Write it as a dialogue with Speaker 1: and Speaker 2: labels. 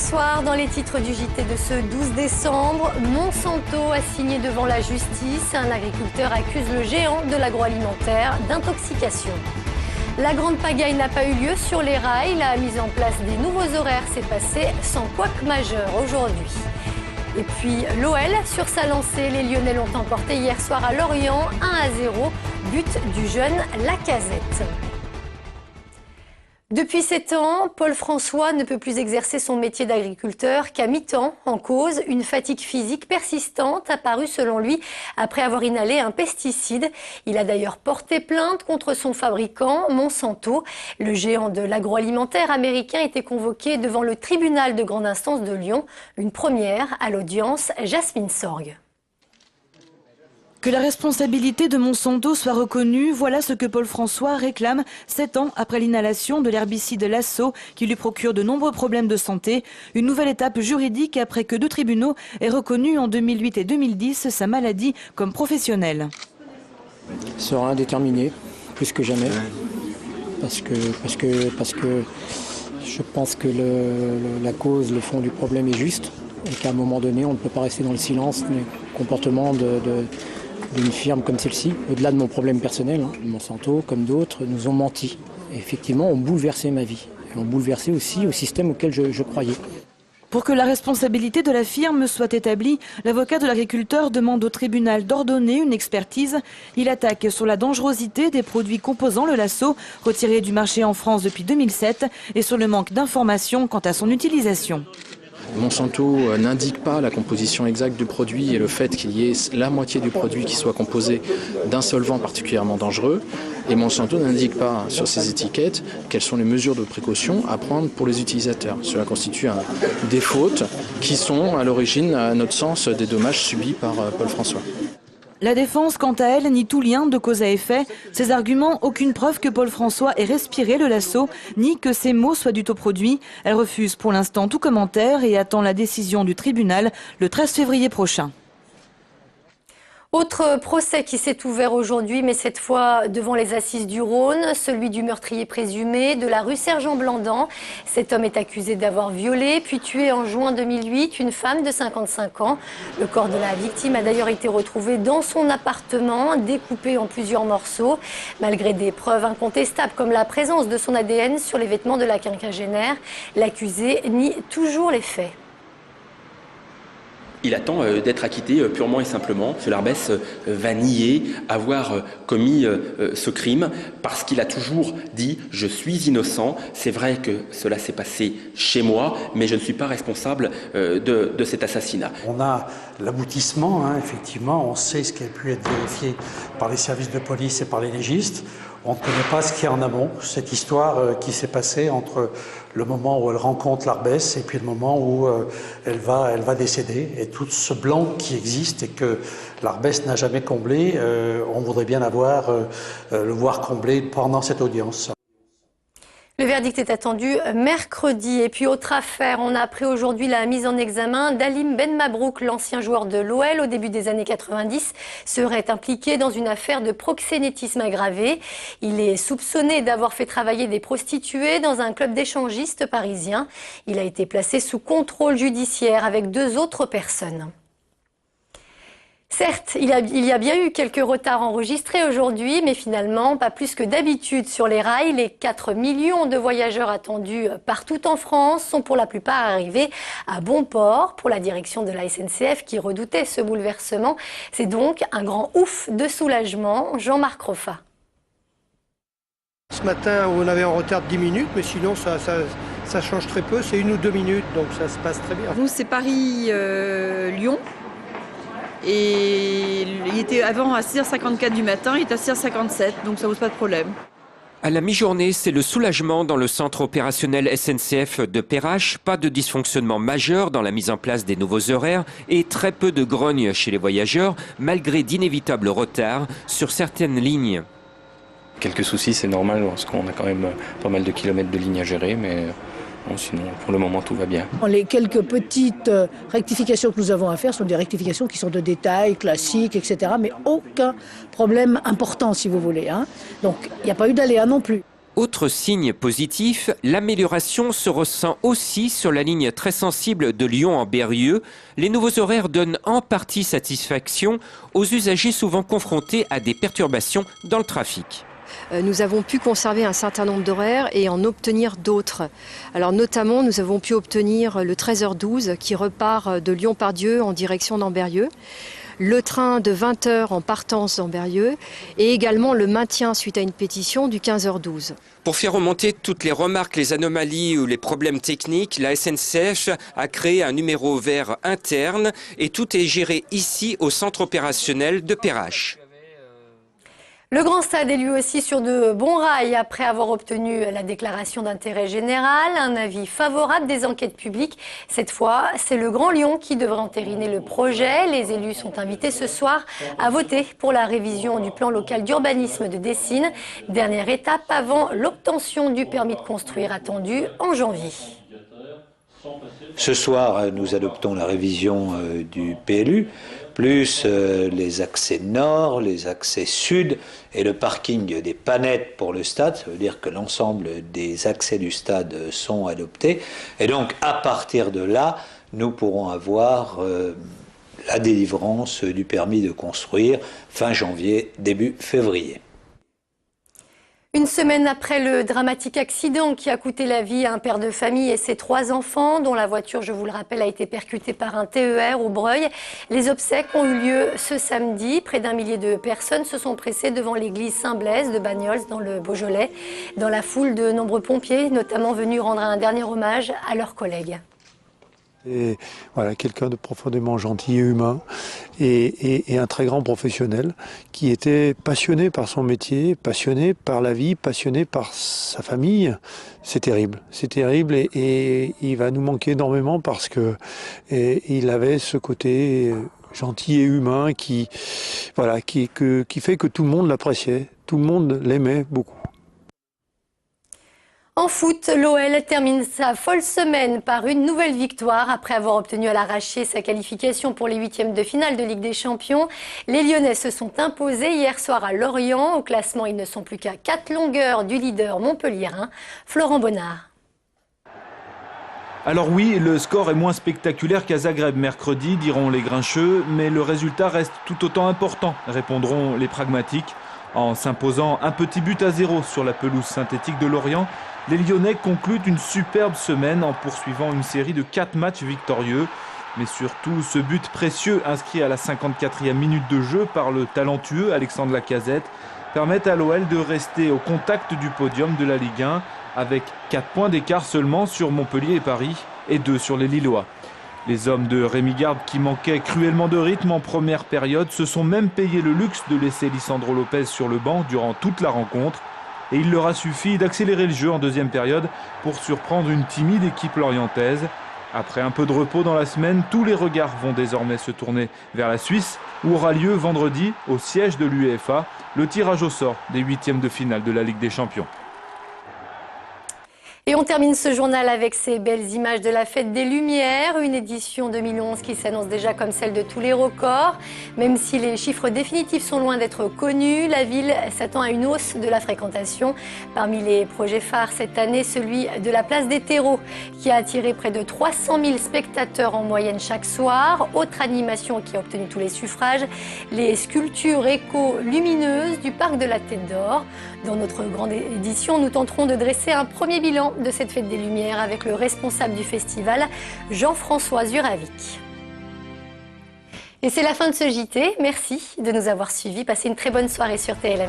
Speaker 1: Bonsoir, dans les titres du JT de ce 12 décembre, Monsanto a signé devant la justice. Un agriculteur accuse le géant de l'agroalimentaire d'intoxication. La grande pagaille n'a pas eu lieu sur les rails. La mise en place des nouveaux horaires s'est passée sans couac majeur aujourd'hui. Et puis l'OL sur sa lancée, les Lyonnais l'ont emporté hier soir à Lorient, 1-0, but du jeune Lacazette. Depuis 7 ans, Paul François ne peut plus exercer son métier d'agriculteur qu'à mi-temps. En cause, une fatigue physique persistante apparue selon lui après avoir inhalé un pesticide. Il a d'ailleurs porté plainte contre son fabricant, Monsanto. Le géant de l'agroalimentaire américain était convoqué devant le tribunal de grande instance de Lyon. Une première à l'audience, Jasmine Sorgue.
Speaker 2: Que la responsabilité de Monsanto soit reconnue, voilà ce que Paul François réclame 7 ans après l'inhalation de l'herbicide Lasso qui lui procure de nombreux problèmes de santé. Une nouvelle étape juridique après que 2 tribunaux aient reconnu en 2008 et 2010 sa maladie comme professionnelle.
Speaker 3: Serein, déterminé, plus que jamais, parce que je pense que la cause, le fond du problème est juste et qu'à un moment donné, on ne peut pas rester dans le silence des comportements d'une firme comme celle-ci. Au-delà de mon problème personnel, Monsanto, comme d'autres, nous ont menti. Et effectivement, ont bouleversé ma vie. Et ont bouleversé aussi le système auquel je croyais.
Speaker 2: Pour que la responsabilité de la firme soit établie, l'avocat de l'agriculteur demande au tribunal d'ordonner une expertise. Il attaque sur la dangerosité des produits composant le Lasso, retirés du marché en France depuis 2007, et sur le manque d'informations quant à son utilisation.
Speaker 4: Monsanto n'indique pas la composition exacte du produit et le fait qu'il y ait la moitié du produit qui soit composé d'un solvant particulièrement dangereux. Et Monsanto n'indique pas sur ses étiquettes quelles sont les mesures de précaution à prendre pour les utilisateurs. Cela constitue des fautes qui sont à l'origine, à notre sens, des dommages subis par Paul François.
Speaker 2: La défense, quant à elle, nie tout lien de cause à effet. Ses arguments, aucune preuve que Paul François ait respiré le Lasso, ni que ces mots soient dus au produit. Elle refuse pour l'instant tout commentaire et attend la décision du tribunal le 13 février prochain.
Speaker 1: Autre procès qui s'est ouvert aujourd'hui, mais cette fois devant les assises du Rhône, celui du meurtrier présumé de la rue Sergent-Blandan. Cet homme est accusé d'avoir violé puis tué en juin 2008 une femme de 55 ans. Le corps de la victime a d'ailleurs été retrouvé dans son appartement, découpé en plusieurs morceaux. Malgré des preuves incontestables comme la présence de son ADN sur les vêtements de la quinquagénaire, l'accusé nie toujours les faits.
Speaker 5: Il attend d'être acquitté purement et simplement. M. Larbès va nier avoir commis ce crime parce qu'il a toujours dit « je suis innocent ». C'est vrai que cela s'est passé chez moi, mais je ne suis pas responsable de cet assassinat.
Speaker 6: On a l'aboutissement, effectivement, on sait ce qui a pu être vérifié par les services de police et par les légistes. On ne connaît pas ce qu'il y a en amont, cette histoire qui s'est passée entre le moment où elle rencontre Larbès et puis le moment où elle va décéder. Et tout ce blanc qui existe et que Larbès n'a jamais comblé, on voudrait bien le voir comblé pendant cette audience.
Speaker 1: Le verdict est attendu mercredi. Et puis, autre affaire, on a appris aujourd'hui la mise en examen d'Halim Ben Mabrouk, l'ancien joueur de l'OL au début des années 90, serait impliqué dans une affaire de proxénétisme aggravé. Il est soupçonné d'avoir fait travailler des prostituées dans un club d'échangistes parisien. Il a été placé sous contrôle judiciaire avec 2 autres personnes. Certes, il y a bien eu quelques retards enregistrés aujourd'hui, mais finalement, pas plus que d'habitude sur les rails. Les 4 millions de voyageurs attendus partout en France sont pour la plupart arrivés à bon port. Pour la direction de la SNCF qui redoutait ce bouleversement, c'est donc un grand ouf de soulagement. Jean-Marc Roffa.
Speaker 7: Ce matin, on avait un retard de 10 minutes, mais sinon ça change très peu, c'est 1 ou 2 minutes, donc ça se passe très bien.
Speaker 8: Nous, c'est Paris-Lyon. Et il était avant à 6h54 du matin, il est à 6h57, donc ça ne pose pas de problème.
Speaker 9: À la mi-journée, c'est le soulagement dans le centre opérationnel SNCF de Perrache. Pas de dysfonctionnement majeur dans la mise en place des nouveaux horaires et très peu de grogne chez les voyageurs, malgré d'inévitables retards sur certaines lignes.
Speaker 4: Quelques soucis, c'est normal parce qu'on a quand même pas mal de kilomètres de lignes à gérer, mais bon, sinon, pour le moment, tout va bien.
Speaker 10: Les quelques petites rectifications que nous avons à faire sont des rectifications qui sont de détail, classiques, etc. Mais aucun problème important, si vous voulez. Donc, il n'y a pas eu d'aléa non plus.
Speaker 9: Autre signe positif, l'amélioration se ressent aussi sur la ligne très sensible de Lyon à Berrieux. Les nouveaux horaires donnent en partie satisfaction aux usagers souvent confrontés à des perturbations dans le trafic.
Speaker 11: Nous avons pu conserver un certain nombre d'horaires et en obtenir d'autres. Alors notamment, nous avons pu obtenir le 13h12 qui repart de Lyon-Pardieu en direction d'Amberieu, le train de 20h en partance d'Amberieu et également le maintien suite à une pétition du 15h12.
Speaker 9: Pour faire remonter toutes les remarques, les anomalies ou les problèmes techniques, la SNCF a créé un numéro vert interne et tout est géré ici au centre opérationnel de Perrache.
Speaker 1: Le Grand Stade est lui aussi sur de bons rails après avoir obtenu la déclaration d'intérêt général, un avis favorable des enquêtes publiques. Cette fois, c'est le Grand Lyon qui devrait entériner le projet. Les élus sont invités ce soir à voter pour la révision du plan local d'urbanisme de Dessines. Dernière étape avant l'obtention du permis de construire attendu en janvier.
Speaker 12: Ce soir, nous adoptons la révision du PLU, plus les accès nord, les accès sud et le parking des Panettes pour le stade. Ça veut dire que l'ensemble des accès du stade sont adoptés. Et donc, à partir de là, nous pourrons avoir la délivrance du permis de construire fin janvier, début février.
Speaker 1: Une semaine après le dramatique accident qui a coûté la vie à un père de famille et ses 3 enfants, dont la voiture, je vous le rappelle, a été percutée par un TER au Breuil, les obsèques ont eu lieu ce samedi. Près d'1 millier de personnes se sont pressées devant l'église Saint-Blaise de Bagnols dans le Beaujolais. Dans la foule, de nombreux pompiers, notamment venus rendre un dernier hommage à leurs collègues.
Speaker 13: Et voilà, quelqu'un de profondément gentil et humain et un très grand professionnel qui était passionné par son métier, passionné par la vie, passionné par sa famille. C'est terrible et il va nous manquer énormément parce que il avait ce côté gentil et humain qui fait que tout le monde l'appréciait, tout le monde l'aimait beaucoup.
Speaker 1: En foot, l'OL termine sa folle semaine par une nouvelle victoire. Après avoir obtenu à l'arraché sa qualification pour les 8e de finale de Ligue des Champions, les Lyonnais se sont imposés hier soir à Lorient. Au classement, ils ne sont plus qu'à 4 longueurs du leader montpelliérain, Florent Bonnard.
Speaker 14: Alors oui, le score est moins spectaculaire qu'à Zagreb mercredi, diront les grincheux, mais le résultat reste tout autant important, répondront les pragmatiques. En s'imposant un petit but à 0 sur la pelouse synthétique de Lorient, les Lyonnais concluent une superbe semaine en poursuivant une série de 4 matchs victorieux. Mais surtout, ce but précieux inscrit à la 54e minute de jeu par le talentueux Alexandre Lacazette permet à l'OL de rester au contact du podium de la Ligue 1 avec 4 points d'écart seulement sur Montpellier et Paris et 2 sur les Lillois. Les hommes de Rémi Garde, qui manquaient cruellement de rythme en première période, se sont même payé le luxe de laisser Lisandro Lopez sur le banc durant toute la rencontre. Et il leur a suffi d'accélérer le jeu en deuxième période pour surprendre une timide équipe lorientaise. Après un peu de repos dans la semaine, tous les regards vont désormais se tourner vers la Suisse, où aura lieu vendredi, au siège de l'UEFA, le tirage au sort des 8e de finale de la Ligue des Champions.
Speaker 1: Et on termine ce journal avec ces belles images de la Fête des Lumières, une édition 2011 qui s'annonce déjà comme celle de tous les records. Même si les chiffres définitifs sont loin d'être connus, la ville s'attend à une hausse de la fréquentation. Parmi les projets phares cette année, celui de la place des terreaux, qui a attiré près de 300 000 spectateurs en moyenne chaque soir. Autre animation qui a obtenu tous les suffrages, les sculptures éco-lumineuses du parc de la Tête d'Or. Dans notre grande édition, nous tenterons de dresser un premier bilan de cette Fête des Lumières avec le responsable du festival, Jean-François Zuravic. Et c'est la fin de ce JT. Merci de nous avoir suivis. Passez une très bonne soirée sur TLM.